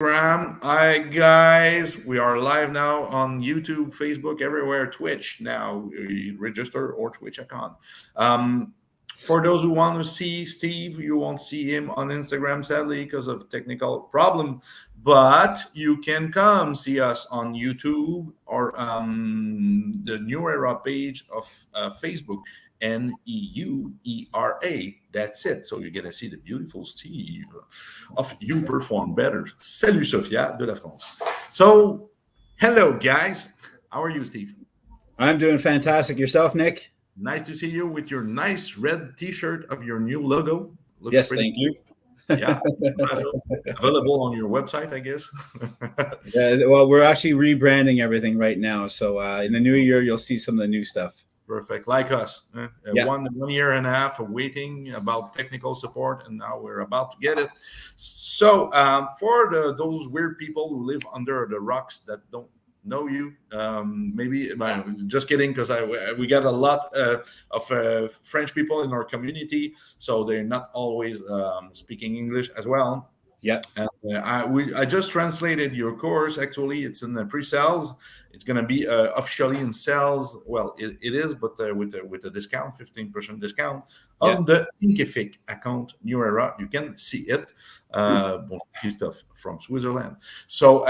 Graham. Hi, guys. We are live now on YouTube, Facebook, everywhere, Twitch. Now, register or Twitch account. Um, for those who want to see Steve, you won't see him on Instagram, sadly, because of technical problem. But you can come see us on YouTube or the NeuEra page of Facebook. NeuEra. That's it. So you're gonna see the beautiful Steve of You Perform Better. Salut Sophia de la France. So, hello guys. How are you, Steve? I'm doing fantastic. Yourself, Nick? Nice to see you with your nice red T-shirt of your new logo. Looks Yes, pretty thank cool. you. Yeah, available on your website, I guess. Yeah, well, we're actually rebranding everything right now. So in the new year, you'll see some of the new stuff. Perfect, like us. Yeah. One year and a half of waiting about technical support, and now we're about to get it. So, for those weird people who live under the rocks that don't know you, maybe just kidding, because we got a lot of French people in our community, so they're not always speaking English as well. Yeah. And I just translated your course. Actually, it's in the pre-sales. It's going to be officially in sales. Well, it is, but with a discount, 15% discount Yeah. on the Thinkific account, NeuEra. You can see it. Bon, stuff from Switzerland. So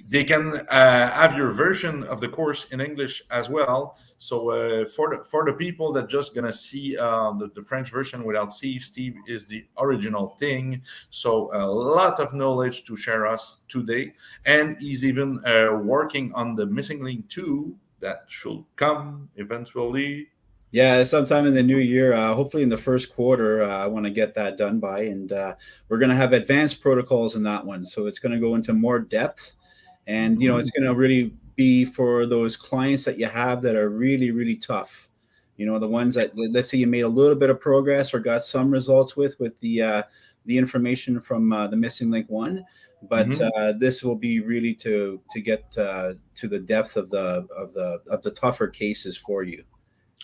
they can have your version of the course in English as well. So for the people that just gonna see the French version without Steve is the original thing. So a lot of knowledge to share us today, and he's even working on the missing link too that should come eventually. Yeah, sometime in the new year, hopefully in the first quarter, I want to get that done by. And we're going to have advanced protocols in that one. So it's going to go into more depth. And, it's going to really be for those clients that you have that are really, really tough. The ones that, let's say you made a little bit of progress or got some results with the information from the missing link one. But this will be really to get to the depth of the tougher cases for you.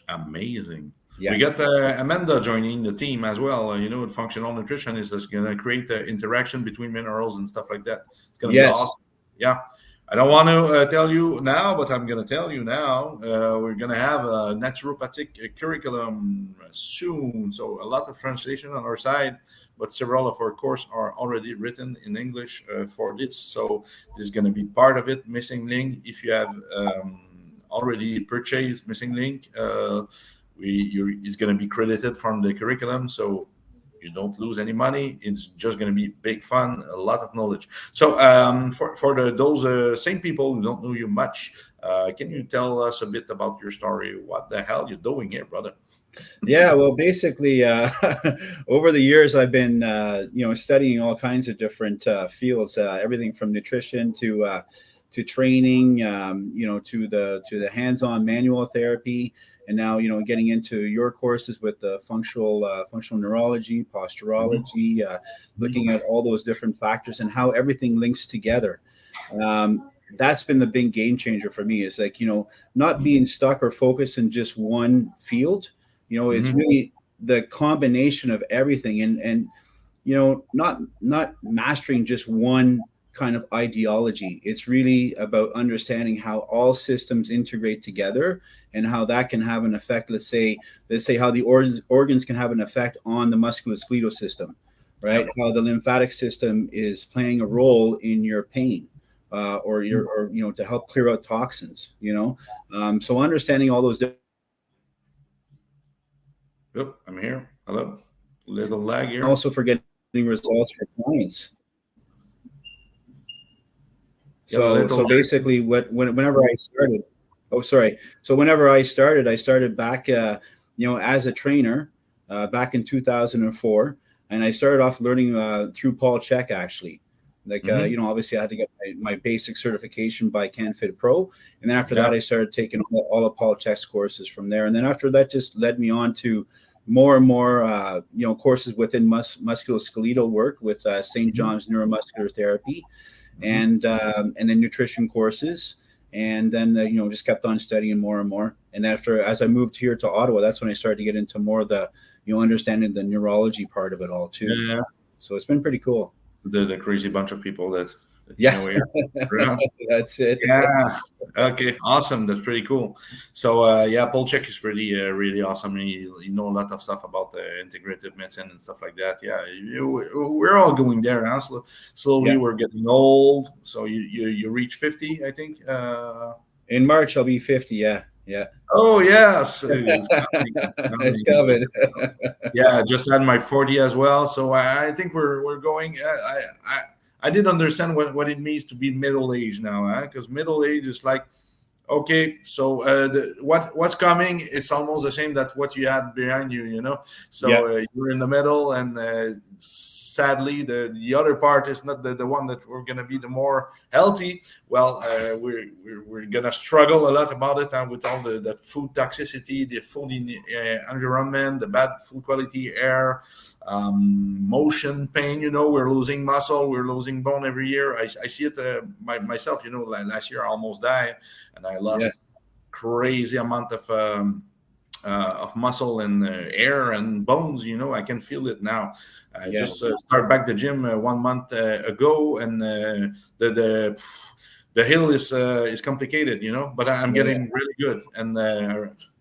Amazing. Yeah. We got Amanda joining the team as well. Functional nutrition is just going to create the interaction between minerals and stuff like that. It's going to be Yes. awesome. Yeah. I don't want to tell you now, but I'm going to tell you now. We're going to have a naturopathic curriculum soon. So a lot of translation on our side, but several of our courses are already written in English for this. So this is going to be part of it. Missing link. If you have already purchased missing link, it's going to be credited from the curriculum, so you don't lose any money. It's just going to be big fun, a lot of knowledge. So for those same people who don't know you much, can you tell us a bit about your story? What the hell you're doing here, brother? Yeah, well, basically, over the years, I've been, studying all kinds of different fields, everything from nutrition to training, to the hands-on manual therapy, and now getting into your courses with the functional neurology, posturology, looking at all those different factors and how everything links together. That's been the big game changer for me. Is like not being stuck or focused in just one field. It's really the combination of everything, and not mastering just one kind of ideology. It's really about understanding how all systems integrate together and how that can have an effect. Let's say how the organs can have an effect on the musculoskeletal system, right? How the lymphatic system is playing a role in your pain, or to help clear out toxins. So understanding all those. Yep, I'm here. Hello. Little lag here. Also for getting results for clients. So basically, whenever I started, I started back, as a trainer, back in 2004, and I started off learning through Paul Chek actually. Like obviously I had to get my basic certification by CanFit Pro, and then after that I started taking all of Paul Chek's courses from there, and then after that just led me on to more and more courses within musculoskeletal work with St. John's Neuromuscular Therapy. And then nutrition courses, and then just kept on studying more and more. And as I moved here to Ottawa, that's when I started to get into more of the understanding the neurology part of it all too. Yeah. So it's been pretty cool. the crazy bunch of people that Yeah, here around. that's it. Yeah. Okay. Awesome. That's pretty cool. So yeah, Paul Check is pretty really awesome. You know a lot of stuff about integrative medicine and stuff like that. Yeah, we're all going there. Huh? Slowly, Yeah. we're getting old. So you reach 50, I think. In March, I'll be 50. Yeah, yeah. Oh yes, it's coming. It's coming. Yeah, just had my 40 as well. So I think we're going. I did understand what it means to be middle age now, because middle age is like, okay, so what's coming? It's almost the same that what you had behind you, you know. Yeah, So you're in the middle, and sadly, the other part is not the one that we're gonna be the more healthy. Well, we're gonna struggle a lot about it, and with all that food toxicity, the food environment, the bad food quality, air, motion pain. You know, we're losing muscle, we're losing bone every year. I see it myself. You know, like last year I almost died, and I yeah, lost crazy amount of muscle and air and bones. You know, I can feel it now. I yeah, just start back the gym 1 month ago, and the hill is complicated. You know, but I'm yeah. getting really good. And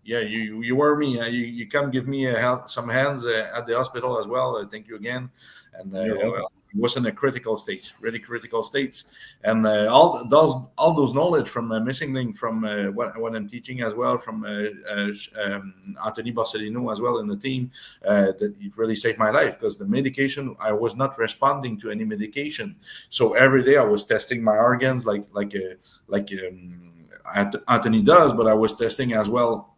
yeah, you were me. You come give me some hands at the hospital as well. Thank you again. And You're welcome. well, it was in a critical state, really critical states, and all those knowledge from Missing Link, from what I'm teaching as well, from Anthony Borsellino as well in the team, that it really saved my life, because the medication, I was not responding to any medication, so every day I was testing my organs like Anthony does, but I was testing as well.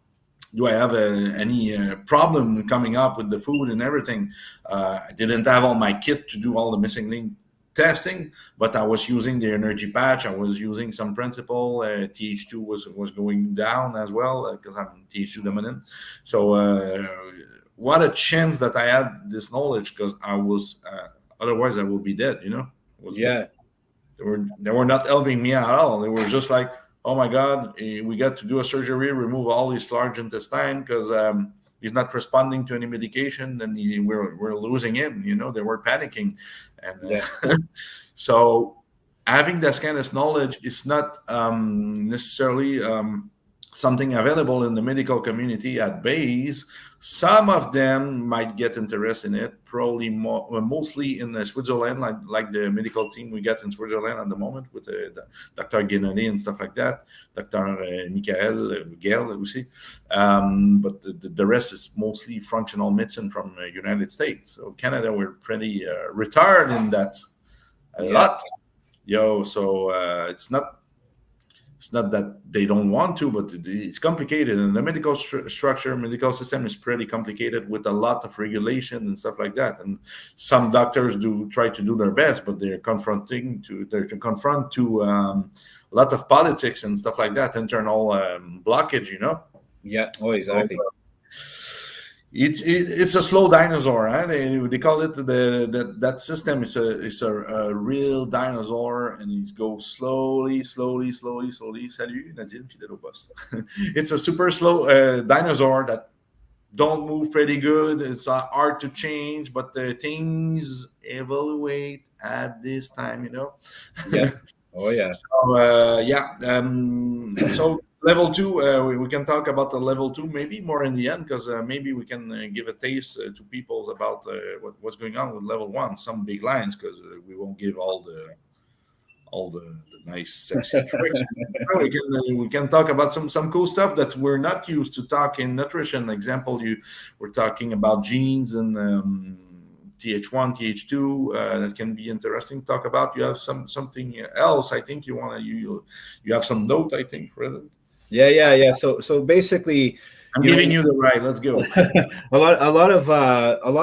Do I have any problem coming up with the food and everything? I didn't have all my kit to do all the Missing Link testing, but I was using the energy patch. I was using some principle. TH2 was going down as well, because I'm TH2 dominant. So what a chance that I had this knowledge, because I was otherwise I would be dead. You know, Yeah, they were not helping me at all. They were just like, oh my God, we got to do a surgery, remove all his large intestine, because he's not responding to any medication, and we're losing him. You know, they were panicking, and yeah, so having that kind of knowledge is not necessarily something available in the medical community at base. Some of them might get interest in it, probably mostly in Switzerland, like the medical team we get in Switzerland at the moment with the Dr. Guénolé and stuff like that, Dr. Michael Gail aussi. But the rest is mostly functional medicine from the United States. So Canada, we're pretty retired in that a yeah, lot. So it's not that they don't want to, but it's complicated, and the medical structure, medical system is pretty complicated, with a lot of regulation and stuff like that. And some doctors do try to do their best, but they're confront to a lot of politics and stuff like that, internal blockage. You know. yeah. Oh, So, exactly. it's a slow dinosaur, huh? They call it that system is a real dinosaur, and it goes slowly. Salut, Nadine, fidèle au poste. It's a super slow dinosaur that don't move pretty good. It's hard to change, but the things evaluate at this time, you know. Yeah. Oh, yeah. So yeah, so level two, we can talk about the level two maybe more in the end, because maybe we can give a taste to people about what's going on with level one, some big lines, because we won't give all the nice sexy tricks. We can talk about some cool stuff that we're not used to talk in nutrition. Example, we're talking about genes and TH1, TH2, that can be interesting to talk about. You have something else, I think you have some note, I think, Brendan. Yeah. So basically, I'm you giving know, you the right. Let's go. a lot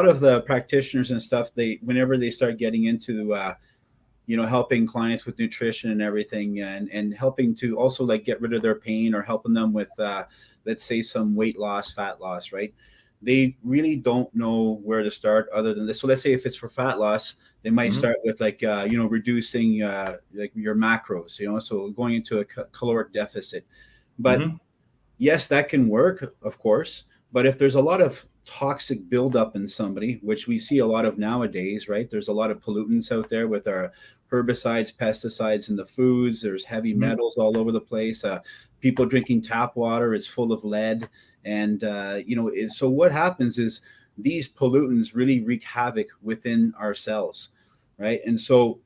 of the practitioners and stuff, they, whenever they start getting into helping clients with nutrition and everything, and helping to also like get rid of their pain, or helping them with let's say some weight loss, fat loss, right? They really don't know where to start other than this. So let's say if it's for fat loss, they might Mhm. start with like reducing like your macros, so going into a caloric deficit. But Mhm. yes, that can work, of course. But if there's a lot of toxic buildup in somebody, which we see a lot of nowadays, right? There's a lot of pollutants out there with our herbicides, pesticides in the foods. There's heavy Mhm. metals all over the place. People drinking tap water is full of lead. And, so what happens is these pollutants really wreak havoc within our cells, right? And so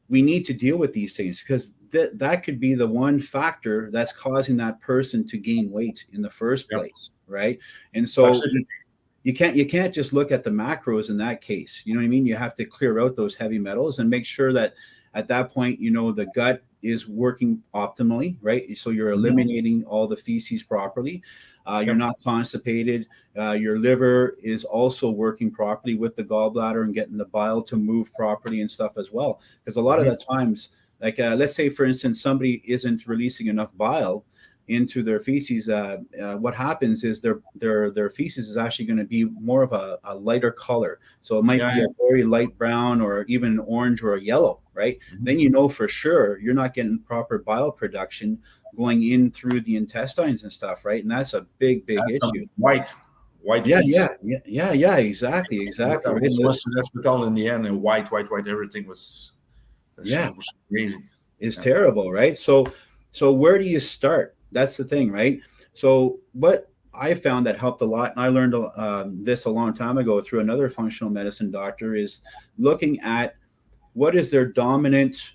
we need to deal with these things because that could be the one factor that's causing that person to gain weight in the first Yeah. place, right? And so Toxicity. you can't just look at the macros in that case. You know what I mean? You have to clear out those heavy metals and make sure that at that point, the gut is working optimally, right? So you're Mhm. eliminating all the feces properly. You're Yep. not constipated. Your liver is also working properly with the gallbladder and getting the bile to move properly and stuff as well. Because a lot of Mhm. the times, like let's say for instance, somebody isn't releasing enough bile into their feces, what happens is their feces is actually going to be more of a lighter color. So it might Yeah. be a very light brown or even an orange or a yellow, right? Mhm. Then you know for sure you're not getting proper bile production going in through the intestines and stuff, right? And that's a big That's issue. some white Yeah, feast. exactly, What I right. was to the hospital in the end, and white. Everything was, Yeah, was crazy. is Yeah. terrible, right? So where do you start? That's the thing, right? So what I found that helped a lot, and I learned this a long time ago through another functional medicine doctor, is looking at what is their dominant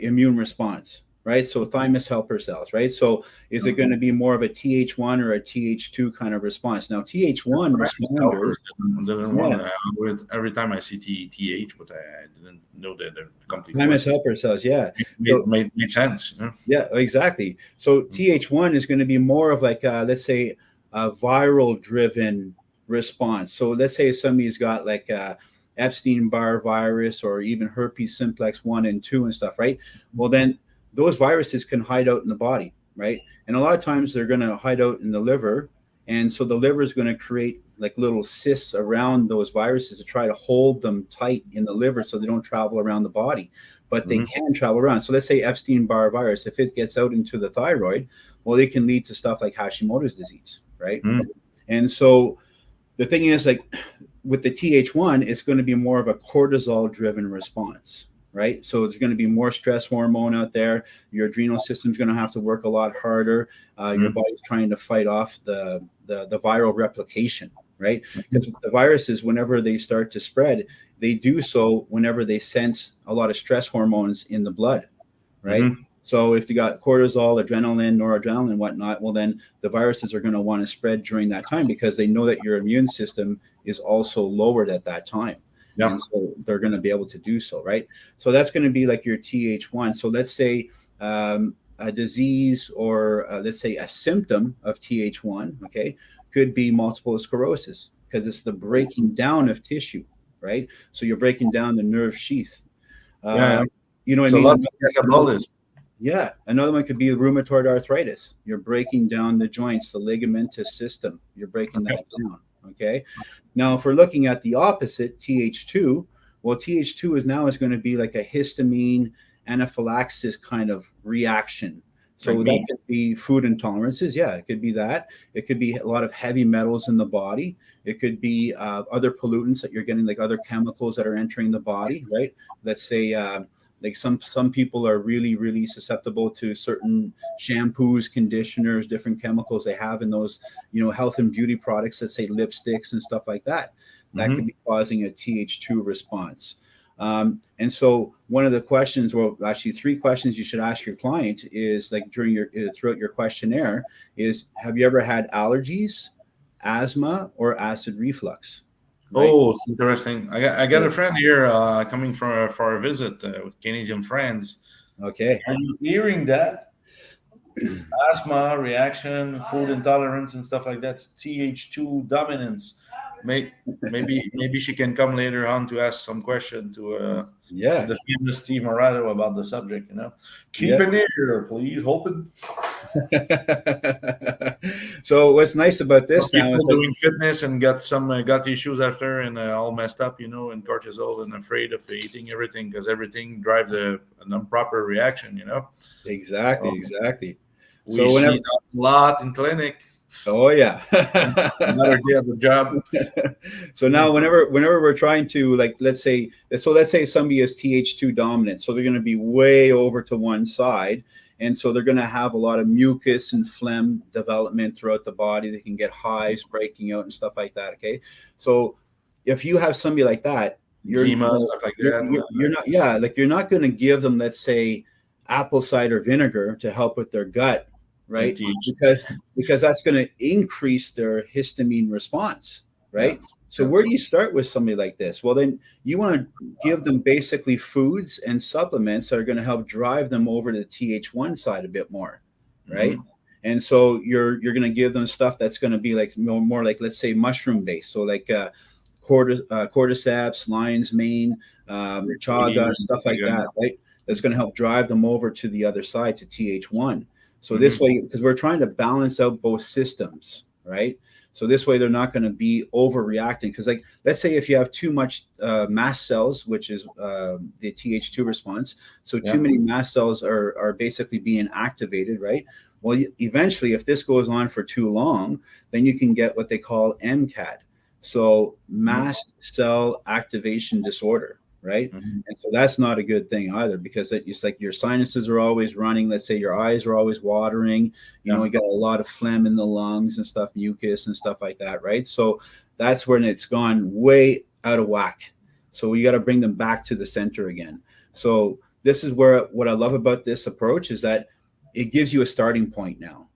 immune response, right? So thymus helper cells, right? So is it going to be more of a Th1 or a Th2 kind of response? Now That's Th1 Chinese helpers. responders, Didn't want yeah, to. With every time I see TH, but I didn't know that the complete thymus words. helper cells, yeah. It So made sense. You know? yeah, exactly. So Th1 is going to be more of like, let's say, a viral driven response. So let's say somebody's got like Epstein-Barr virus or even herpes simplex 1 and 2 and stuff, right? Well, then those viruses can hide out in the body, right? And a lot of times they're going to hide out in the liver. And so the liver is going to create like little cysts around those viruses to try to hold them tight in the liver so they don't travel around the body, but they Mhm. can travel around. So let's say Epstein-Barr virus, if it gets out into the thyroid, well, it can lead to stuff like Hashimoto's disease, right? Mhm. And so the thing is, like with the Th1, it's going to be more of a cortisol-driven response, right? So it's going to be more stress hormone out there. Your adrenal system's going to have to work a lot harder. Your Mhm. body's trying to fight off the viral replication, right? Because Mhm. the viruses, whenever they start to spread, they do so whenever they sense a lot of stress hormones in the blood, right? Mhm. So if you got cortisol, adrenaline, noradrenaline, and whatnot, well, then the viruses are going to want to spread during that time because they know that your immune system is also lowered at that time. Yeah. And so they're going to be able to do so, right? So that's going to be like your Th1. So let's say a disease or let's say a symptom of Th1, okay, could be multiple sclerosis because it's the breaking down of tissue, right? So you're breaking down the nerve sheath. Yeah. Uh, Yeah. you know what I It's a mean? lot to get about this. Yeah, another one could be rheumatoid arthritis. You're breaking down the joints, the ligamentous system. You're breaking Okay. that down. Okay. Now, if we're looking at the opposite, Th2, well, Th2 is going to be like a histamine anaphylaxis kind of reaction. Like So that me. could be food intolerances. Yeah, it could be that. It could be a lot of heavy metals in the body. It could be other pollutants that you're getting, like other chemicals that are entering the body, right? Let's say like some people are really susceptible to certain shampoos, conditioners, different chemicals they have in those, health and beauty products, let's say lipsticks and stuff like that, that could Mhm. be causing a Th2 response. And so one of the questions, well, actually three questions you should ask your client is like during your throughout your questionnaire is, have you ever had allergies, asthma, or acid reflux? Right. Oh, it's interesting. I got a friend here coming for a visit with Canadian friends. Okay. Are you hearing that? Asthma reaction, food intolerance, and stuff like that. Th2 dominance. Maybe she can come later on to ask some question to Yeah. the famous Steve Moratto about the subject. Keep Yeah. an ear, please. Hoping So what's nice about some this now is people like, doing fitness and got some gut issues after and all messed up, and cortisol and afraid of eating everything because everything drives an improper reaction. exactly, So exactly. we So see whenever, that a lot in clinic. Oh yeah. Another day at the job. So now whenever we're trying to, like, let's say somebody is Th2 dominant, so they're going to be way over to one side, and so they're going to have a lot of mucus and phlegm development throughout the body. They can get hives breaking out and stuff like that. Okay, so if you have somebody like that, Eczema, stuff like that. you're not, yeah, like, you're not going to give them, let's say, apple cider vinegar to help with their gut, right? Because that's going to increase their histamine response, right? Yeah. So where do you start with somebody like this? Well, then you want to give them basically foods and supplements that are going to help drive them over to the Th1 side a bit more, right? Mm-hmm. And so you're going to give them stuff that's going to be like more like, let's say, mushroom based. So like cordyceps, lion's mane, chaga, stuff like that, right? That's going to help drive them over to the other side, to Th1. So this way, because we're trying to balance out both systems, right? So this way they're not going to be overreacting. Because, like, let's say if you have too much mast cells, which is the Th2 response, so too many mast cells are basically being activated, right? Well, eventually, if this goes on for too long, then you can get what they call MCAD. So mast cell activation disorder, right? And so that's not a good thing either, because it's like your sinuses are always running. Let's say your eyes are always watering. You know, you got a lot of phlegm in the lungs and stuff, mucus and stuff like that, right? So that's when it's gone way out of whack. So we got to bring them back to the center again. So this is where, what I love about this approach is that it gives you a starting point now.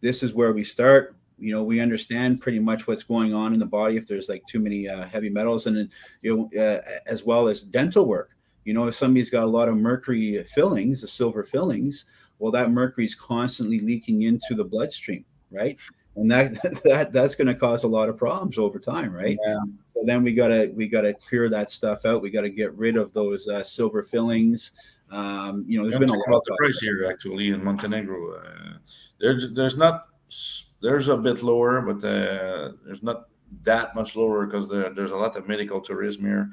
This is where we start. You know, we understand pretty much what's going on in the body if there's like too many heavy metals, and then, you know, as well as dental work. You know, if somebody's got a lot of mercury fillings, the silver fillings, well, that mercury is constantly leaking into the bloodstream, right? And that's going to cause a lot of problems over time, right? Yeah. So then we gotta clear that stuff out. We got to get rid of those silver fillings. You know, there's been a lot about the price here actually in Montenegro. There's a bit lower, but there's not that much lower because there's a lot of medical tourism here.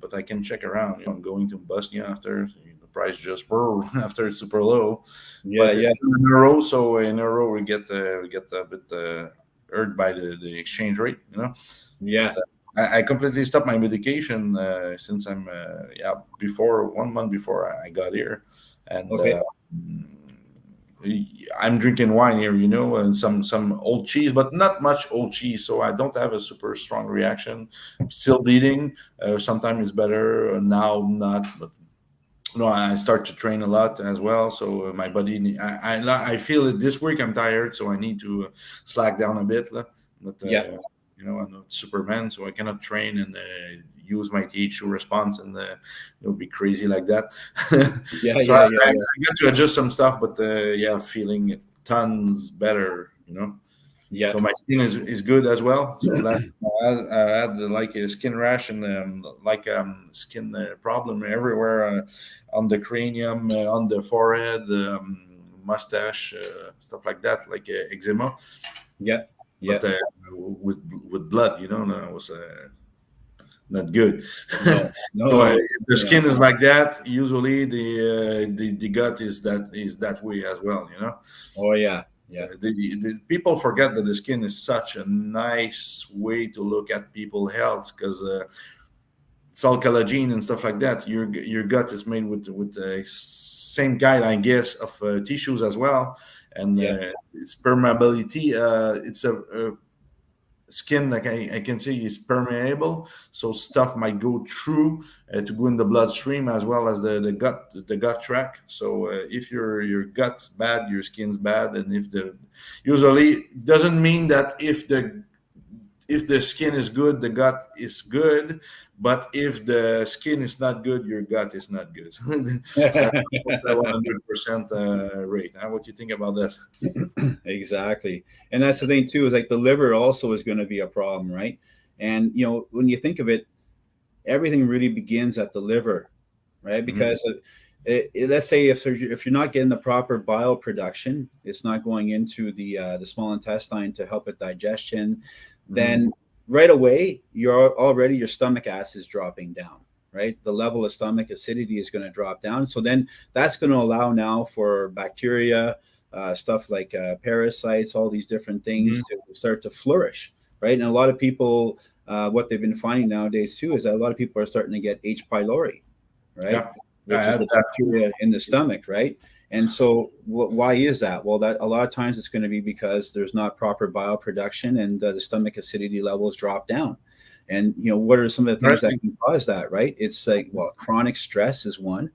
But I can check around. You know, I'm going to Bosnia after the price just after it's super low. Yeah, but yeah. it's in euro, so in euro we get a bit hurt by the exchange rate. You know. Yeah. But, I completely stopped my medication since I'm before 1 month before I got here, and Okay. I'm drinking wine here, you know, and some old cheese, but not much old cheese, so I don't have a super strong reaction. I'm still bleeding. Sometimes it's better. Now not, but no, I start to train a lot as well. So my body, I feel it this week. I'm tired, so I need to slack down a bit. But Yeah. you know, I'm not Superman, so I cannot train and use my Th2 response and be crazy like that. Yeah, So yeah, I yeah, got to adjust some stuff, but feeling tons better, you know. yeah. So my skin is good as well. So last I had like a skin rash and skin problem everywhere on the cranium, on the forehead, mustache, stuff like that, like eczema. Yeah, yeah, But with blood, you know, no, it was not good. no, So no, the yeah. skin is like that. Usually the gut is that way as well, you know. Oh yeah, yeah, The people forget that the skin is such a nice way to look at people's health because it's all collagen and stuff like that. Your gut is made with the same kind, I guess, of tissues as well, and yeah, its permeability. It's a skin, like I can say, is permeable, so stuff might go through to go in the bloodstream as well as the gut tract. So if your gut's bad, your skin's bad, and if the usually doesn't mean that if the skin is good, the gut is good. But if the skin is not good, your gut is not good. That's 100% rate. What do you think about that? exactly. And that's the thing too, is like the liver also is going to be a problem, right? And you know, when you think of it, everything really begins at the liver, right? Mhm. Because let's say if you're not getting the proper bile production, it's not going into the small intestine to help with digestion, then right away your stomach acid is dropping down, right? The level of stomach acidity is going to drop down. So then that's going to allow now for bacteria, stuff like parasites, all these different things Mhm. to start to flourish, right? And a lot of people, what they've been finding nowadays too is that a lot of people are starting to get H. pylori, right? Yeah, I Which is had the that. bacteria in the stomach, right? And so, why is that? Well, that a lot of times it's going to be because there's not proper bioproduction, and the stomach acidity levels drop down. And what are some of the things that Interesting. can cause that? Right? It's like, well, chronic stress is one,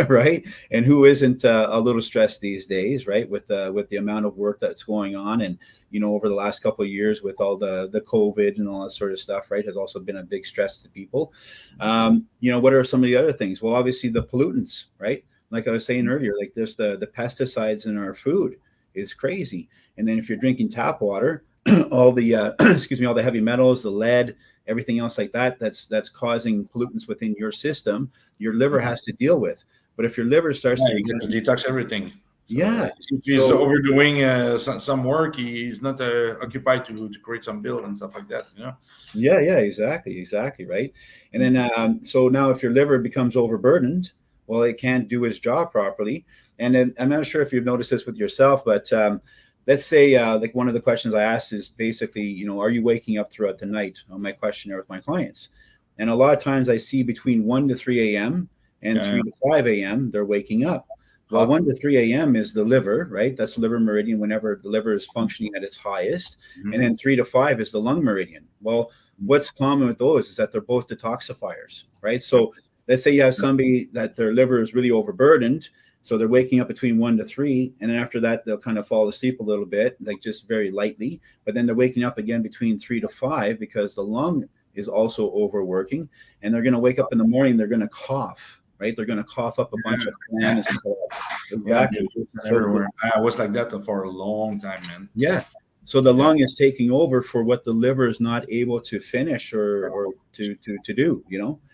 right? And who isn't a little stressed these days, right? With the amount of work that's going on, and over the last couple of years with all the COVID and all that sort of stuff, right, has also been a big stress to people. What are some of the other things? Well, obviously the pollutants, right? Like I was saying earlier, like there's the pesticides in our food is crazy. And then if you're drinking tap water, all the excuse me, all the heavy metals, the lead, everything else like that, that's causing pollutants within your system, your liver has to deal with. But if your liver starts Yeah, to you get to become, detox everything. So yeah, if he's so overdoing some work, he's not occupied to create some bill and stuff like that. yeah, exactly, right. And then so now if your liver becomes overburdened, well, it can't do its job properly. And then I'm not sure if you've noticed this with yourself, but let's say like one of the questions I asked is basically, are you waking up throughout the night on my questionnaire with my clients? And a lot of times I see between 1 to 3 a.m. and Yeah, 3 to 5 a.m. they're waking up. Well, hot. 1 to 3 a.m. is the liver, right? That's the liver meridian whenever the liver is functioning at its highest. And Mhm. then 3 to 5 is the lung meridian. Well, what's common with those is that they're both detoxifiers, right? Yep. So let's say you have somebody that their liver is really overburdened. So they're waking up between 1 to 3. And then after that, they'll kind of fall asleep a little bit, like just very lightly. But then they're waking up again between 3 to 5 because the lung is also overworking. And they're going to wake up in the morning, they're going to cough, right? They're going to cough up a bunch of phlegm and stuff like that. Yeah, Exactly. mutation So everywhere. I was like that for a long time, man. yeah. So the Yeah, lung is taking over for what the liver is not able to finish or to do.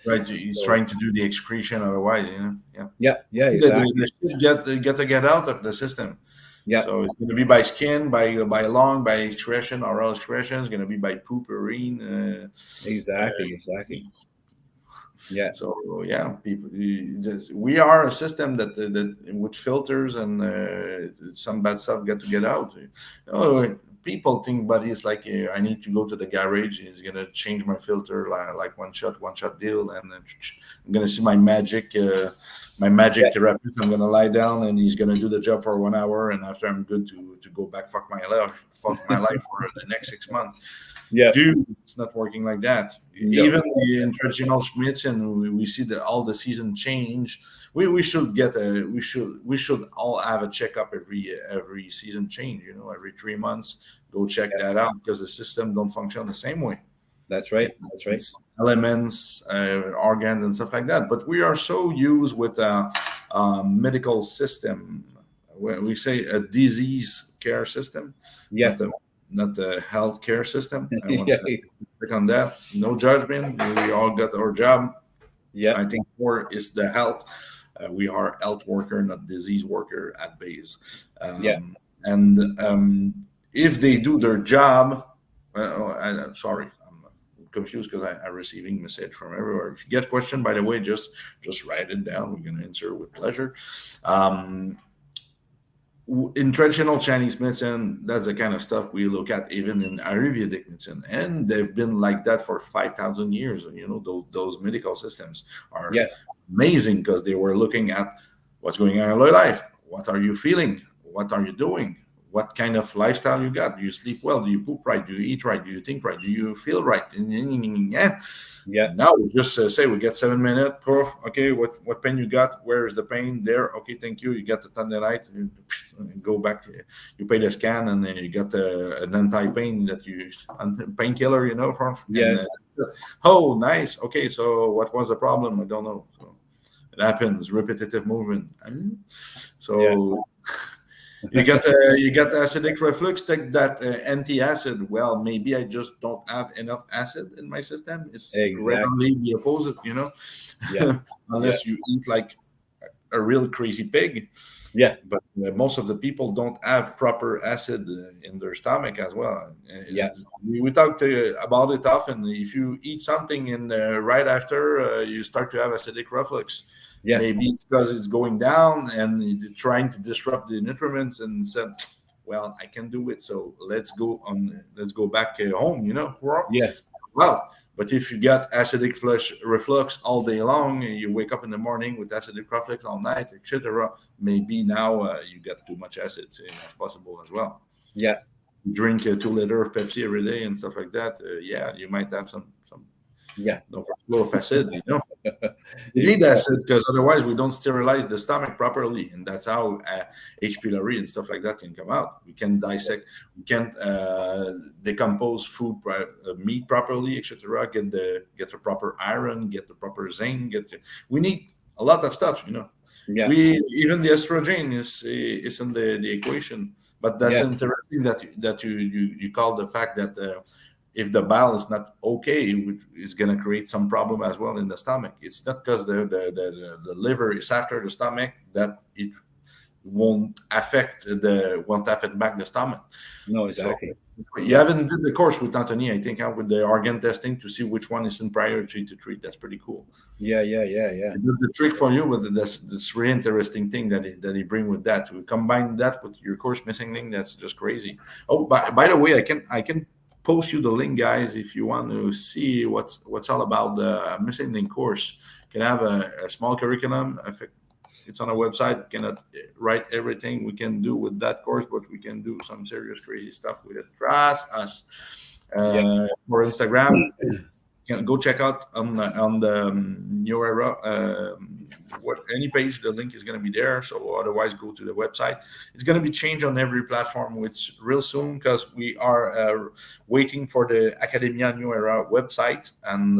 right. He's So trying to do the excretion otherwise. Yeah. yeah, The exactly. shit get to get out of the system. Yeah, So it's going to be by skin, by lung, by excretion, oral excretion. It's going to be by poop, urine. exactly. Yeah, So yeah, people, we are a system that with filters and some bad stuff get out. People think, but it's like I need to go to the garage. He's gonna change my filter like one shot deal, and I'm gonna see my magic yeah, therapist. I'm gonna lie down, and he's gonna do the job for 1 hour, and after I'm good to go back fuck my life for the next 6 months. yeah. Dude, it's not working like that. No, Even in traditional medicine, we see that all the season change. We should get a we should all have a checkup every season change. Every 3 months, go check yeah, that out because the system don't function the same way. that's right. That's right. It's elements, organs, and stuff like that. But we are so used with a medical system. When we say a disease care system, Yeah, not the not the healthcare system. I want yeah, to click on that. No judgment. We all got our job. yeah, I think more is the health. We are health worker, not disease worker at base. yeah. And if they do their job, I'm sorry, I'm confused because I'm receiving message from everywhere. If you get question, by the way, just write it down. We're gonna answer with pleasure. Um, in traditional Chinese medicine, that's the kind of stuff we look at even in Ayurvedic medicine, and they've been like that for 5,000 years. Those medical systems are Yeah, amazing because they were looking at what's going on in your life. What are you feeling? What are you doing? What kind of lifestyle you got? Do you sleep well? Do you poop right? Do you eat right? Do you think right? Do you feel right? Yeah. yeah, And now we just say we get 7 minutes. Okay, what pain you got? Where is the pain? There. Okay, thank you. You got the tendonite. You go back. You pay the scan, and then you got an anti-pain that you painkiller. From yeah, and oh, nice. Okay, so what was the problem? I don't know. So it happens. Repetitive movement. yeah. So you got the acidic reflux. Take that anti-acid. Well, maybe I just don't have enough acid in my system. It's Exactly. rarely the opposite, Yeah, yeah, unless you eat like a real crazy pig. Yeah. But most of the people don't have proper acid in their stomach as well. Yeah. We talked about it often. If you eat something and right after you start to have acidic reflux, Yeah. maybe it's because it's going down and trying to disrupt the nutriments, and said, well, I can do it, so let's go back home, Yeah. well, but if you got acidic reflux all day long, and you wake up in the morning with acidic reflux all night, etc., maybe now you got too much acid, and that's possible as well. Yeah. Drink 2 liters of Pepsi every day and stuff like that. Yeah, you might have some Yeah. flow of acid. We need acid because otherwise we don't sterilize the stomach properly, and that's how H. pylori and stuff like that can come out. We can dissect, we can't decompose food, meat properly, etc. Get the proper iron, get the proper zinc. We need a lot of stuff. Yeah. Even the estrogen is in the equation, but that's Yeah. interesting that you call the fact that. If the bowel is not okay, it's going to create some problem as well in the stomach. It's not because the liver is after the stomach that it won't affect back the stomach. No, exactly. So, you haven't did the course with Anthony, I think, with the organ testing to see which one is in priority to treat. That's pretty cool. Yeah. The trick for you with this really interesting thing that he bring with that. To combine that with your course missing link, that's just crazy. Oh, by the way, I can post you the link, guys, if you want to see what's all about the missing link course. You can have a small curriculum. It's on our website. We cannot write everything we can do with that course, but we can do some serious crazy stuff with it. Trust us. For Instagram, you can go check out on the NeuEra any page. The link is going to be there. So otherwise, go to the website. It's going to be changed on every platform, which real soon, because we are waiting for the Academia NeuEra website, and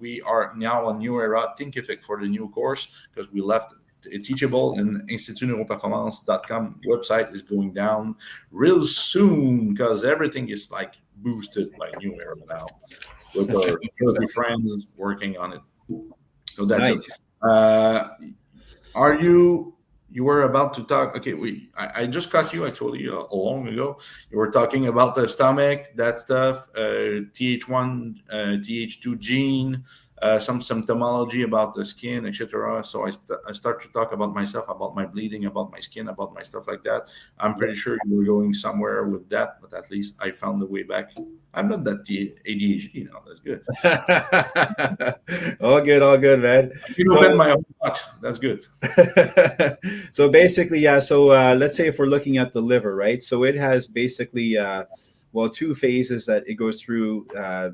we are now on NeuEra Thinkific for the new course, because we left Teachable, and institutneuroperformance.com website is going down real soon, because everything is like boosted by NeuEra now, with our 30 friends working on it. So that's Nice. it. You were about to talk. Okay, I just caught you. I told you long ago. You were talking about the stomach, that stuff, Th1, Th2 gene, some symptomology about the skin, etc. So I start to talk about myself, about my bleeding, about my skin, about my stuff like that. I'm pretty sure you were going somewhere with that, but at least I found the way back. I'm not that ADHD now. That's good. All good, man. You open my own box. That's good. So basically, yeah. So let's say if we're looking at the liver, right? So it has basically, two phases that it goes through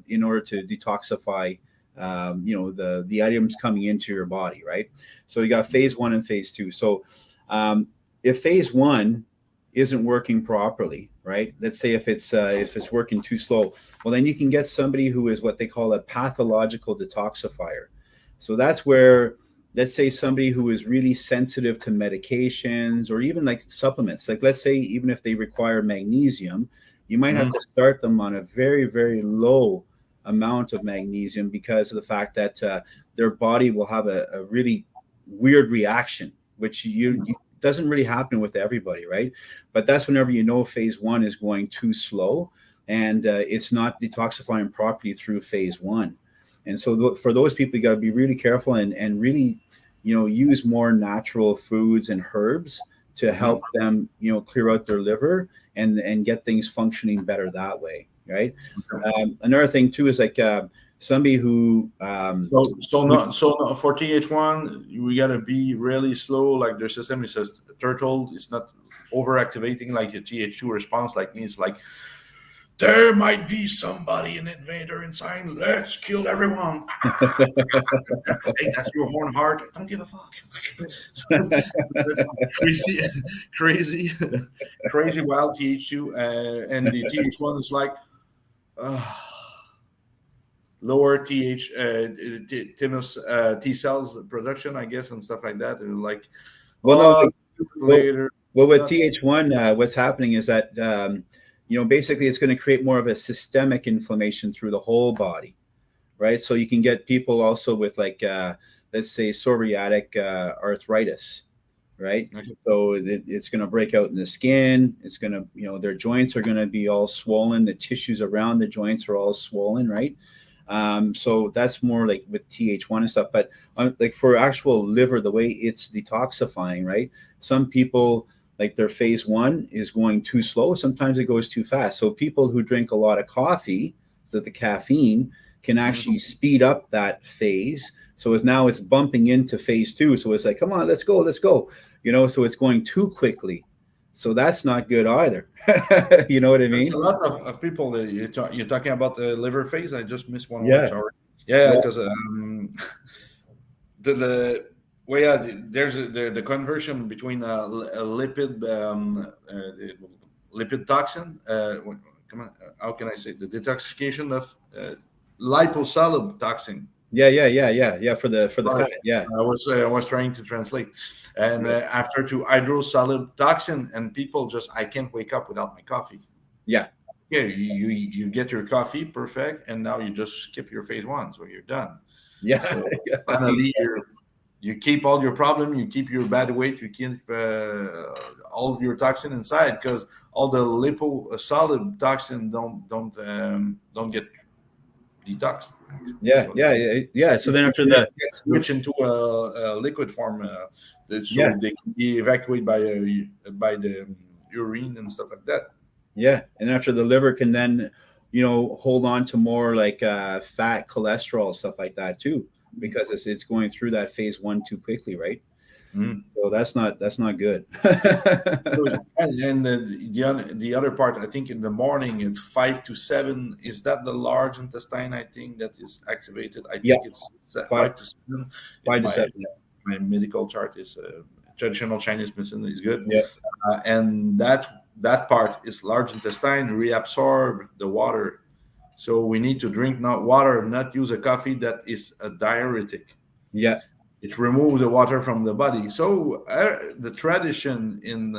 in order to detoxify, the items coming into your body, right? So you got phase 1 and phase 2. So if phase 1 isn't working properly, right? Let's say if it's working too slow, well, then you can get somebody who is what they call a pathological detoxifier. So that's where, let's say, somebody who is really sensitive to medications or even like supplements, like let's say even if they require magnesium, you might have to start them on a very, very low amount of magnesium, because of the fact that their body will have a really weird reaction, which you doesn't really happen with everybody, right? But that's whenever phase 1 is going too slow, and it's not detoxifying properly through phase 1. And so for those people, you got to be really careful and really, use more natural foods and herbs to help them, clear out their liver and get things functioning better that way, right? Another thing too is like somebody who so for Th1, we gotta be really slow. Like their system is a turtle. It's not overactivating like a Th2 response. Like me, it's like, there might be somebody, an invader inside. Let's kill everyone. Hey, that's your horn heart. Don't give a fuck. crazy wild Th2, and the Th1 is like lower T cells production, I guess, and stuff like that. And like, later. Well, with Th1, what's happening is that basically it's going to create more of a systemic inflammation through the whole body, right? So you can get people also with like let's say, psoriatic arthritis, right? Okay. So it's going to break out in the skin. It's going to, their joints are going to be all swollen. The tissues around the joints are all swollen, right? So that's more like with TH1 and stuff. But like for actual liver, the way it's detoxifying, right? Some people, like their phase one is going too slow. Sometimes it goes too fast. So people who drink a lot of coffee, so the caffeine can actually speed up that phase. So it's bumping into phase two. So it's like, come on, let's go, let's go. So it's going too quickly. So that's not good either. You know what I That's mean? a lot of people. You're talking about the liver phase. I just missed one word. Yeah. Sorry. Yeah, Yeah. because the well, yeah, there's the conversion between a lipid lipid toxin. Come on, how can I say the detoxification of liposoluble toxin? Yeah. For the Sorry, fat. Yeah. I was trying to translate, and Right. after to hydrosoluble toxin, and people just I can't wake up without my coffee. Yeah. Yeah, you get your coffee, perfect, and now you just skip your phase one, so you're done. Yeah. So Yeah. finally, you keep all your problem, you keep your bad weight, you keep all your toxin inside because all the liposolid toxin don't get detoxed. Yeah. Actually, Yeah. Yeah. Yeah. So then after they the, get switched into a liquid form, yeah. so they can be evacuated by the urine and stuff like that. Yeah. And after the liver can then, hold on to more like fat, cholesterol, stuff like that too, because it's going through that phase one too quickly, right? Mm. So that's not good. And the other part, I think in the morning it's 5 to 7. Is that the large intestine? I think that is activated. I Yeah. think it's five 5 to 7. If five to seven. my medical chart is traditional Chinese medicine is good, Yeah. and that part is large intestine reabsorb the water. So we need to drink not water, not use a coffee that is a diuretic. Yeah. It removes the water from the body. So the tradition in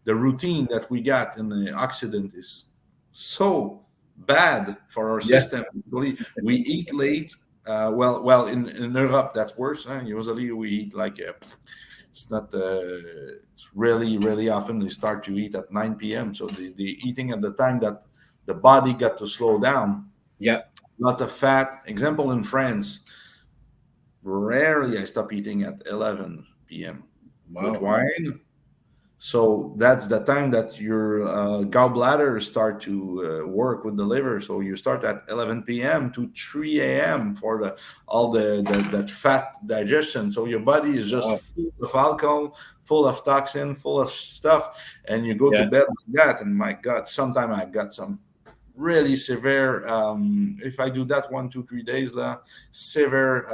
the routine that we got in the Occident is so bad for our Yeah. system. We eat late. Well, in Europe that's worse. Usually we eat like it's not. It's really often they start to eat at 9 p.m. So the eating at the time that the body got to slow down. Yeah. Lot of fat. Example in France. Rarely I stop eating at 11 p.m. with Wow. wine. So that's the time that your gallbladder start to work with the liver. So you start at 11 p.m. to 3 a.m. for all the that fat digestion. So your body is just Wow. full of alcohol, full of toxin, full of stuff, and you go to Yeah. bed like that. And my God, sometimes I got some really severe if I do that 1 2 3 days severe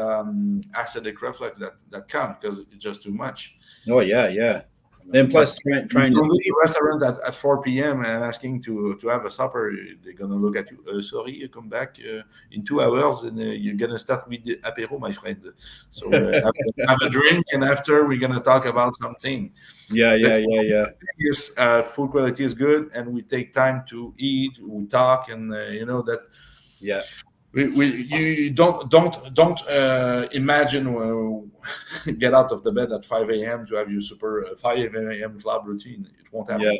acidic reflux that comes because it's just too much. Oh yeah. Yeah. Then But plus you trying to don't go to sleep. a restaurant at 4 p.m. and asking to have a supper. They're gonna look at you. Sorry, you come back in 2 hours and you're gonna start with the apéro, my friend. So have a drink, and after we're gonna talk about something. Yeah. The Yeah. Yeah. Yeah. is food quality is good, and we take time to eat. We talk, and you know that Yeah. we you don't imagine get out of the bed at 5 a.m. to have your super 5 a.m. club routine. It won't Yeah. happen.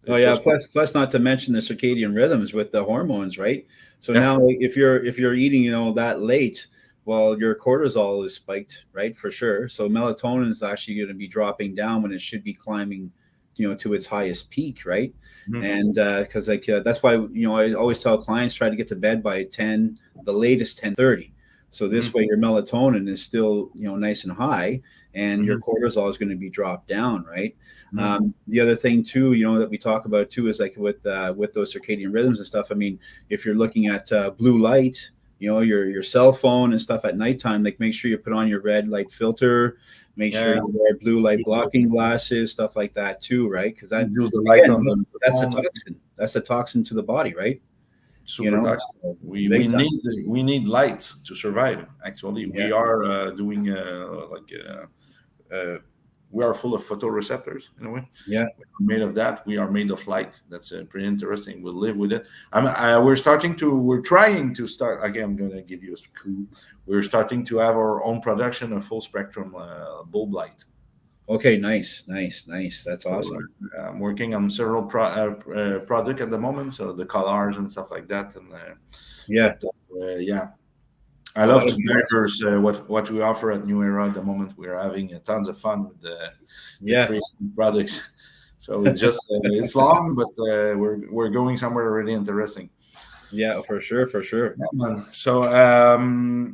Oh It yeah. just won't. Plus not to mention the circadian rhythms with the hormones, right? So Yeah. now if you're eating, that late, well, your cortisol is spiked, right? For sure. So melatonin is actually going to be dropping down when it should be climbing, to its highest peak, right? Mhm. And because that's why I always tell clients try to get to bed by 10, the latest 10:30. So this Mhm. way your melatonin is still nice and high, and your Mhm. cortisol is going to be dropped down, right? Mhm. The other thing too, that we talk about too is like with those circadian rhythms and stuff. I mean, if you're looking at blue light, your cell phone and stuff at nighttime, like make sure you put on your red light filter, make sure Yeah. you wear blue light Beautiful. blocking glasses, stuff like that too, right? Because that Use the light again, on the that's a phone. toxin. That's a toxin to the body, right? Super toxic. So, We big time. need lights to survive. Actually, we Yeah, are doing we are full of photoreceptors in a way. Yeah. We're made of that. We are made of light. That's pretty interesting. We'll live with it. We're trying to start again. I'm going to give you a scoop. We're starting to have our own production of full spectrum bulb light. Okay, nice, nice, nice. That's So awesome. I'm working on several product at the moment, so the colors and stuff like that. And Yeah. yeah, I Oh, love that'll to be awesome. diverse what we offer at NeuEra at the moment. We're having tons of fun with the Yeah. creation products. So it's just it's long, but we're going somewhere really interesting. Yeah, for sure, for sure. Yeah, man. So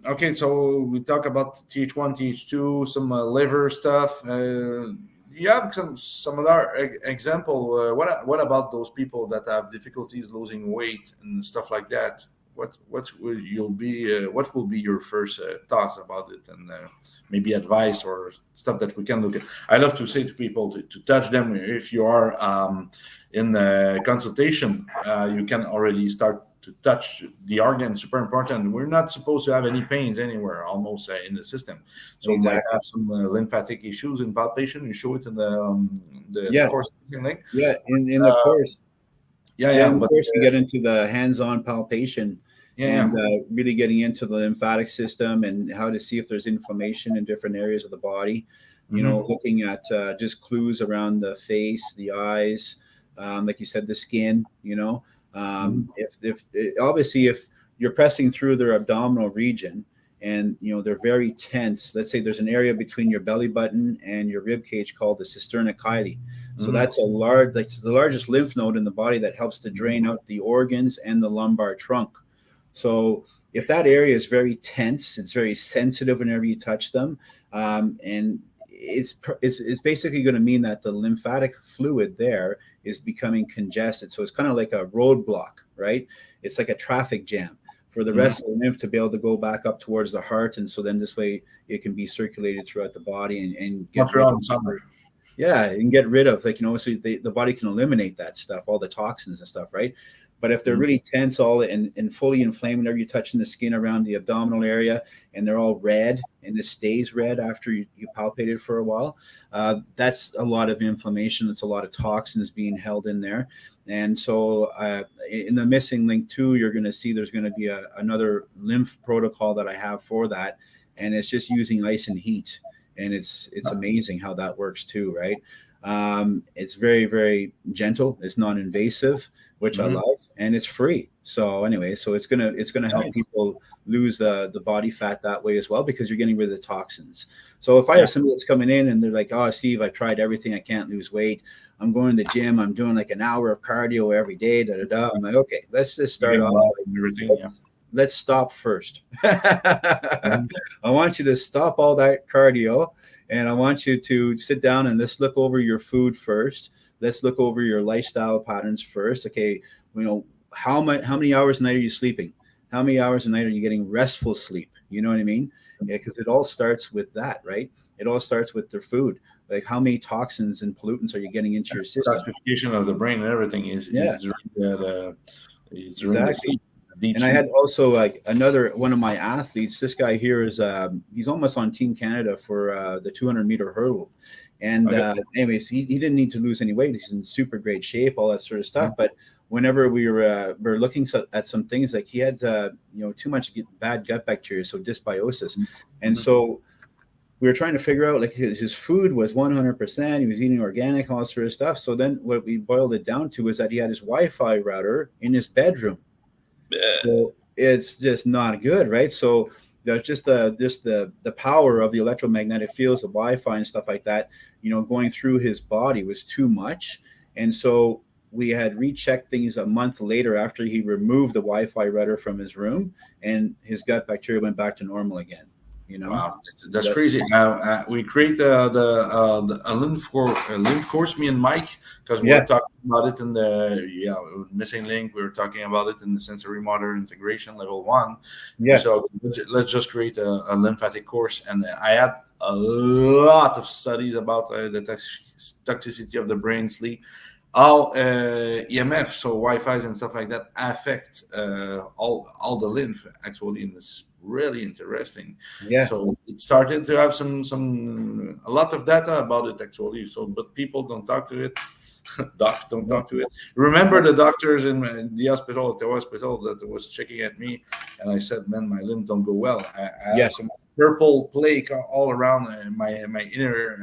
okay, so we talk about TH1, TH2, some liver stuff. You have some other example. What about those people that have difficulties losing weight and stuff like that? What will be your first thoughts about it, and maybe advice or stuff that we can look at? I love to say to people to touch them. If you are in the consultation, you can already start to touch the organ. Super important. We're not supposed to have any pains anywhere almost in the system, so we might Exactly. have some lymphatic issues in palpation. You show it in the Yeah, course link. yeah. In the course, Yeah, yeah, yeah, in the but course, we get into the hands-on palpation yeah, and yeah. really getting into the lymphatic system and how to see if there's inflammation in different areas of the body. You know, Hmm. looking at just clues around the face, the eyes, like you said, the skin. You know, if obviously if you're pressing through their abdominal region and they're very tense. Let's say there's an area between your belly button and your rib cage called the cisterna. So Hmm. that's that's the largest lymph node in the body that helps to drain out the organs and the lumbar trunk. So if that area is very tense, it's very sensitive whenever you touch them, and it's basically going to mean that the lymphatic fluid there is becoming congested. So it's kind of like a roadblock, right? It's like a traffic jam for the Hmm. rest of the lymph to be able to go back up towards the heart, and so then this way it can be circulated throughout the body and get rid Montreal of in summer. yeah, and get rid of so the body can eliminate that stuff, all the toxins and stuff, right? But if they're Mhm. really tense, all and fully inflamed, whenever you're touching the skin around the abdominal area, and they're all red, and this stays red after you palpate it for a while, that's a lot of inflammation. That's a lot of toxins being held in there. And so, in the missing link too, you're going to see there's going to be another lymph protocol that I have for that, and it's just using ice and heat, and it's amazing how that works too, right? It's very very gentle. It's non-invasive, which I Mhm. love, and it's free. So anyway, so it's gonna help Nice. people lose the body fat that way as well because you're getting rid of the toxins. So if I Yeah. have somebody that's coming in and they're like, "Oh, Steve, I tried everything. I can't lose weight. I'm going to the gym. I'm doing like an hour of cardio every day." Da da da. I'm like, "Okay, let's just start Eating a off. lot and everything. Yeah. Let's stop first. I Mhm. want you to stop all that cardio and I want you to sit down and let's look over your food first. Let's look over your lifestyle patterns first. Okay, how many hours a night are you sleeping? How many hours a night are you getting restful sleep? You know what I mean? Yeah, because it all starts with that, right? It all starts with their food. Like how many toxins and pollutants are you getting into your system? Detoxification of the brain and everything Yeah, is during that is during the exactly. sleep, deep And I had sleep. also like another one of my athletes. This guy here is he's almost on Team Canada for the 200-meter hurdle. And Okay. anyways, he didn't need to lose any weight. He's in super great shape, all that sort of stuff. Mhm. But whenever we were looking at some things, like he had too much bad gut bacteria, so dysbiosis, and Mhm. so we were trying to figure out like his food was 100%. He was eating organic, all that sort of stuff. So then what we boiled it down to is that he had his Wi-Fi router in his bedroom, so it's just not good, right? So there's just the power of the electromagnetic fields, the Wi-Fi and stuff like that, going through his body was too much. And so we had rechecked things a month later after he removed the Wi-Fi router from his room, and his gut bacteria went back to normal again. You know, Wow, that's that crazy. We create a lymph course, me and Mike, because we're yeah, talking about it in the missing link. We were talking about it in the sensory motor integration level one. yeah, So let's just create a lymphatic course, and I had a lot of studies about the toxicity of the brain, sleep, how EMF, so Wi-Fi's and stuff like that, affect all the lymph actually in this really interesting. Yeah. So it started to have a lot of data about it actually. So, but people don't talk to it. Docs don't Yeah. talk to it. Remember the doctors in the hospital that was checking at me, and I said, "Man, my limbs don't go well. I Yeah. have some purple plaque all around my inner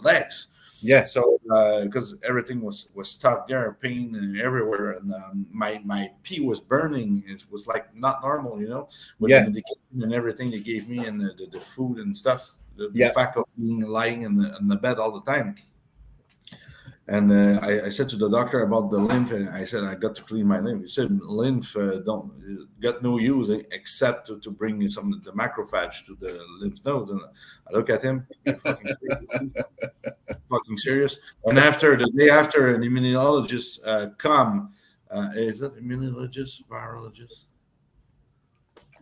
legs." Yeah. So because everything was stuck there, pain and everywhere, and my pee was burning. It was like not normal, with the Yeah. medication and everything they gave me and the food and stuff. The Yeah. fact of being lying in the bed all the time. And I said to the doctor about the lymph, and I said I got to clean my lymph. He said lymph don't got no use except to bring some of the macrophage to the lymph nodes. And I look at him, you fucking serious? And after the day after, an immunologist come. Is that immunologist, virologist?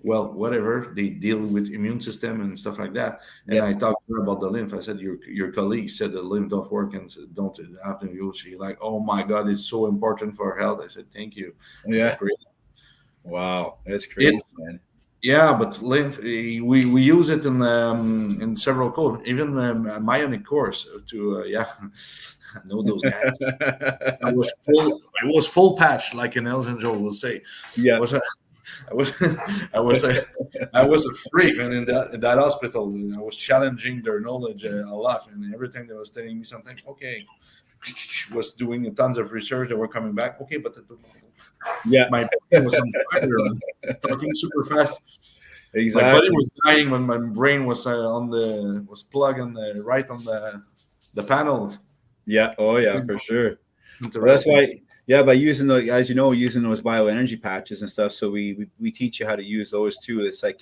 Well, whatever, they deal with immune system and stuff like that. And Yeah. I talked to her about the lymph. I said, your colleague said the lymph don't work and said, don't have to use. She like, oh my God, it's so important for health. I said, thank you. Yeah. Great. Wow, that's crazy, man. Yeah, but lymph, we use it in several courses, even my own course to I know those guys. I was full patch, like an Elgin Joe will say. Yeah. I was I was a, I was a freak, man. In that hospital, and I was challenging their knowledge a lot, and everything they was telling me something. Okay, was doing tons of research. They were coming back. Okay, but Yeah. my brain was on fire, talking super fast. Exactly. My body was dying when my brain was was plugged on the right on the panel. Yeah. Oh, yeah, for sure. Well, that's Interesting. why, yeah, by using the, as you know, using those bioenergy patches and stuff. So we teach you how to use those too. It's like,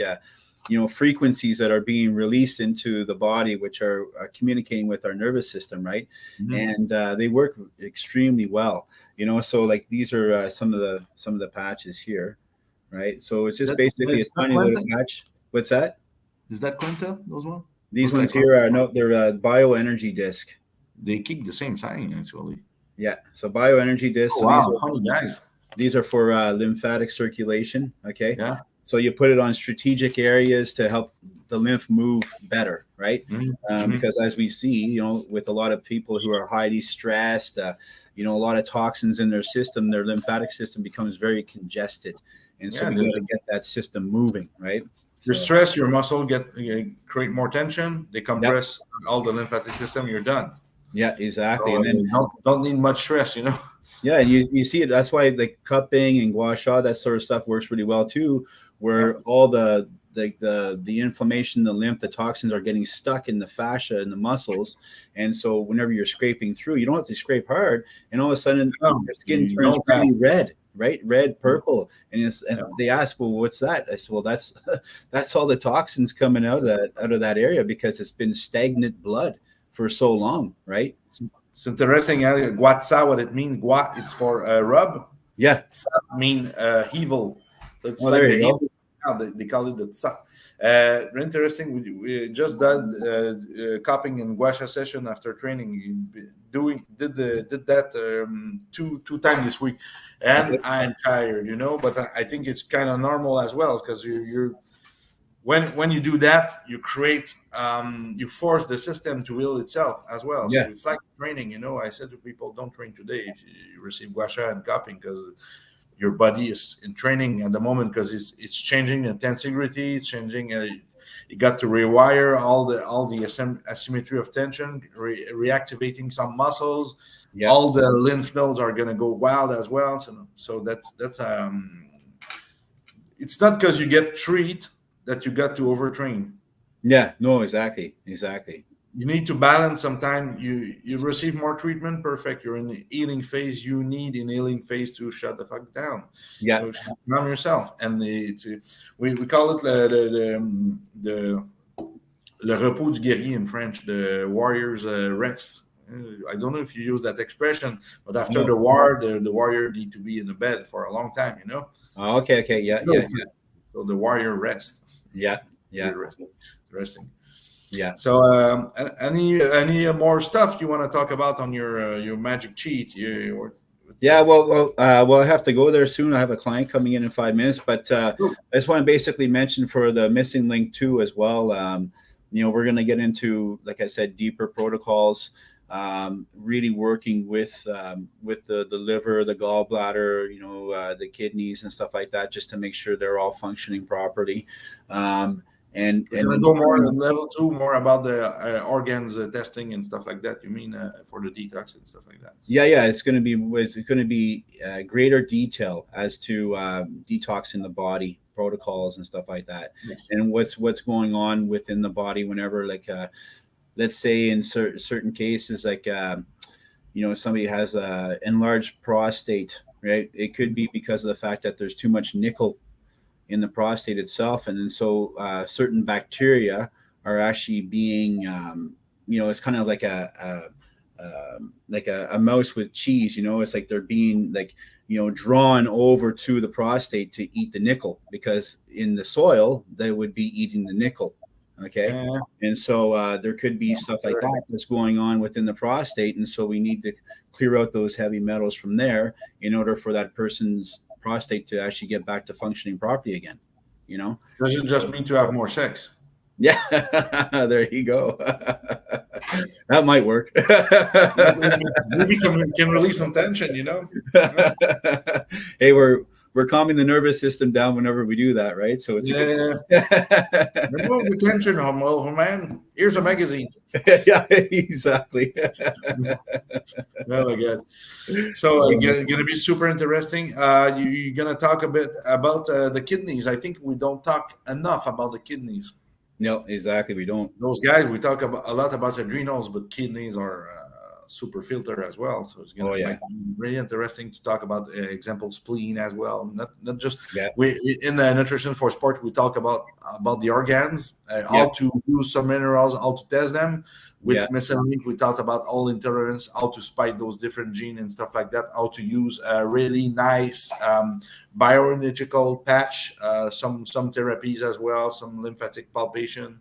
frequencies that are being released into the body, which are communicating with our nervous system, right? Mhm. And they work extremely well. So like these are some of the patches here, right? So it's just basically a That's not tiny little Quenta. patch. What's that? Is that Quenta? Those one These look ones like here Quenta. are no, they're bioenergy disc. They keep the same sign actually. Yeah. So bioenergy disc. Oh So wow, funny guys. these are for lymphatic circulation. Okay. Yeah. So you put it on strategic areas to help the lymph move better, right? Mm-hmm. Because as we see, with a lot of people who are highly stressed, a lot of toxins in their system, their lymphatic system becomes very congested. And so Yeah. we got to get that system moving, right? Your So, stress, your muscle create more tension. They yep. compress all the lymphatic system. You're done. Yeah, exactly. So And then, don't need much stress. yeah, and you see it. That's why like cupping and gua sha, that sort of stuff works really well too, where Yep. all the inflammation, the lymph, the toxins are getting stuck in the fascia and the muscles. And so whenever you're scraping through, you don't have to scrape hard, and all of a sudden No, your skin you turns don't have. really red, right? Red, purple. And Yeah. they ask, well, what's that? I said, well, that's that's all the toxins coming out of that area because it's been stagnant blood for so long, right? It's interesting. Guatsa, what it means. Gua, it's for rub. Yeah. Tsa mean evil. So it's Oh, like there the you go. evil. They call it the tsa. Interesting. We just did cupping and guasha session after training. Did that two times this week, and Okay. I'm tired, But I think it's kind of normal as well because you're when you do that, you create you force the system to heal itself as well. So Yeah. it's like training. I said to people, don't train today if you receive guasha and cupping because your body is in training at the moment because it's changing intensity, it's changing. You got to rewire all the asymmetry of tension, reactivating some muscles. Yeah. All the lymph nodes are gonna go wild as well. So that's it's not because you get treat that you got to overtrain. Yeah. No, exactly. Exactly. You need to balance. Sometimes you receive more treatment, perfect. You're in the healing phase. You need in healing phase to shut the fuck down. Yeah. Calm yourself, and we call it the le repos du guerrier in French, the warrior's rest. I don't know if you use that expression, but after No. the war, the warrior need to be in the bed for a long time. Oh, okay. Okay. Yeah. No, Yeah. so the warrior rest. Yeah. Yeah. You're resting. Yeah. So, any more stuff you want to talk about on your magic cheat? Yeah, well, I have to go there soon. I have a client coming in 5 minutes, but Cool. I just want to basically mention for the missing link too as well. We're going to get into, like I said, deeper protocols, really working with the liver, the gallbladder, the kidneys and stuff like that, just to make sure they're all functioning properly. We're gonna go more on level two, more about the organs testing and stuff like that. You mean for the detox and stuff like that? Yeah, it's going to be greater detail as to detoxing the body protocols and stuff like that, Yes. and what's going on within the body whenever, like, let's say in certain cases, like, somebody has a enlarged prostate, right? It could be because of the fact that there's too much nickel in the prostate itself, and then so certain bacteria are actually being, it's kind of like a mouse with cheese. It's like they're being, like, drawn over to the prostate to eat the nickel, because in the soil they would be eating the nickel. Okay. Yeah. And so there could be stuff like that that's going on within the prostate, and so we need to clear out those heavy metals from there in order for that person's prostate to actually get back to functioning properly again. Does it just mean to have more sex? Yeah. There you go. That might work. Maybe can release some tension, Hey, we're calming the nervous system down whenever we do that, right? So it's remove the tension, man. Here's a magazine. Yeah, exactly. Oh my god! So gonna be super interesting. You're gonna talk a bit about the kidneys. I think we don't talk enough about the kidneys. No, exactly. We don't. Those guys, we talk about a lot about adrenals, but kidneys are super filter as well. So it's gonna be really interesting to talk about example spleen as well. Not just we in nutrition for sport. We talk about the organs, how to use some minerals, how to test them. With missing link, we talked about all intolerance, how to spike those different genes and stuff like that. How to use a really nice bioenergetical patch, some therapies as well, some lymphatic palpation.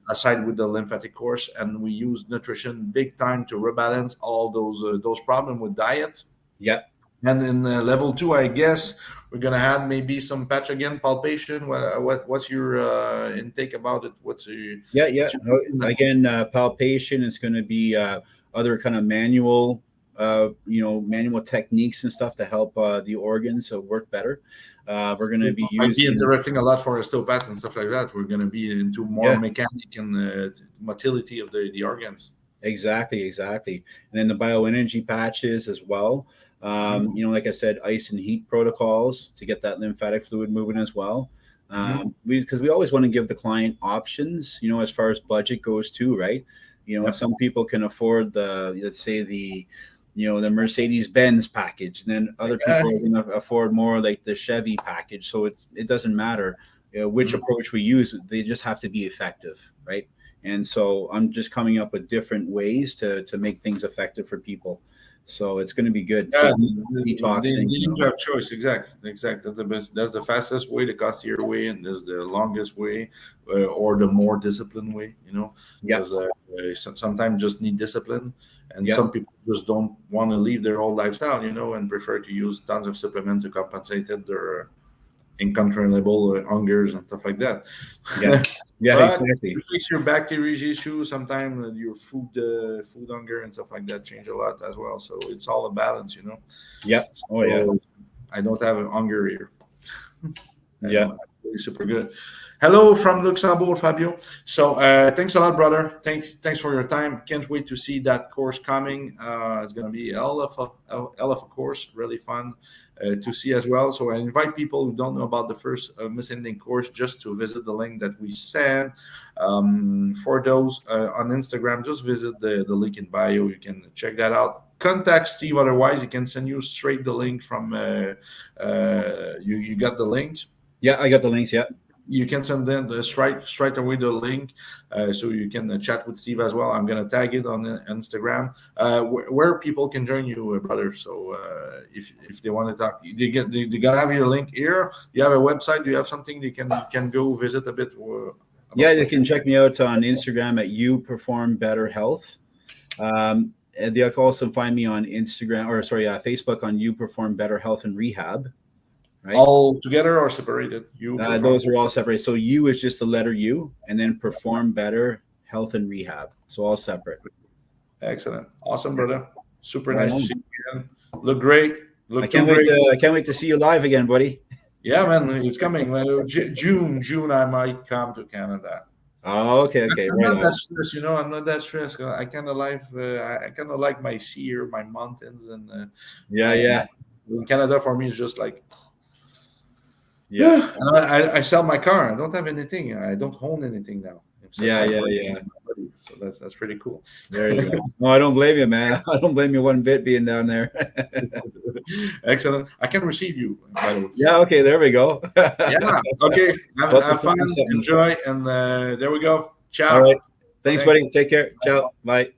Aside with the lymphatic course, and we use nutrition big time to rebalance all those problems with diet. And in level 2, I guess we're gonna have maybe some patch again, palpation. What's your intake about it? What's your again, palpation is going to be other kind of manual techniques and stuff to help the organs work better. We're going to be using. Might be interesting a lot for osteopath and stuff like that. We're going to be into more mechanic and motility of the organs. Exactly. And then the bioenergy patches as well. Like I said, ice and heat protocols to get that lymphatic fluid moving as well. Because we always want to give the client options, as far as budget goes too, right? Some people can afford the Mercedes-Benz package, and then other people are going to afford more like the Chevy package. So it doesn't matter which approach we use. They just have to be effective, right? And so I'm just coming up with different ways to make things effective for people. So it's going to be good. Detoxing. You have choice. Exactly. That's the best. That's the fastest way, the costlier way, and that's the longest way, or the more disciplined way. Because sometimes just need discipline, and some people just don't want to leave their old lifestyle, and prefer to use tons of supplement to compensate their uncontrollable hungers and stuff like that. Exactly. You fix your bacteria issue. Sometimes your food hunger and stuff like that change a lot as well. So it's all a balance, I don't have a hunger here. Really super good. Hello from Luxembourg, Fabio. So thanks a lot, brother. Thanks for your time. Can't wait to see that course coming. It's going to be a hell of a course, really fun to see as well. So I invite people who don't know about the first missing link course just to visit the link that we sent. For those on Instagram, just visit the link in bio. You can check that out. Contact Steve. Otherwise, he can send you straight the link from. You got the links. Yeah, I got the links. Yeah. You can send them straight away the link, so you can chat with Steve as well. I'm gonna tag it on Instagram, where people can join you, brother. So if they want to talk, they gotta have your link here. You have a website. You have something they can go visit a bit. They can check me out on Instagram at You Perform Better Health. and you can also find me on Instagram, or sorry, Facebook on You Perform Better Health and Rehab. Right. All together or separated? Those are all separate. So U is just the letter U, and then Perform Better Health and Rehab. So all separate. Excellent. Awesome, brother. Super Right nice on. to see you again. Look great. Look I can't too wait great. I can't wait to see you live again, buddy. Yeah, man, it's coming. June, I might come to Canada. Oh, okay, I'm right not that on. stressed, you know. I'm not that stressed. I kind of like, I kind of like my sea here, my mountains, and Yeah. in Canada for me it's just like, Yeah. yeah. And I sell my car. I don't have anything. I don't own anything now. Except Yeah. my Yeah. brake. Yeah. So that's pretty cool. There you go. No, I don't blame you, man. I don't blame you one bit being down there. Excellent. I can receive you, by the way. Yeah. Okay. There we go. Yeah. Okay. Have fun. Something. Enjoy. And there we go. Ciao. All right. Thanks, Thanks. buddy. Take care. Ciao. Bye.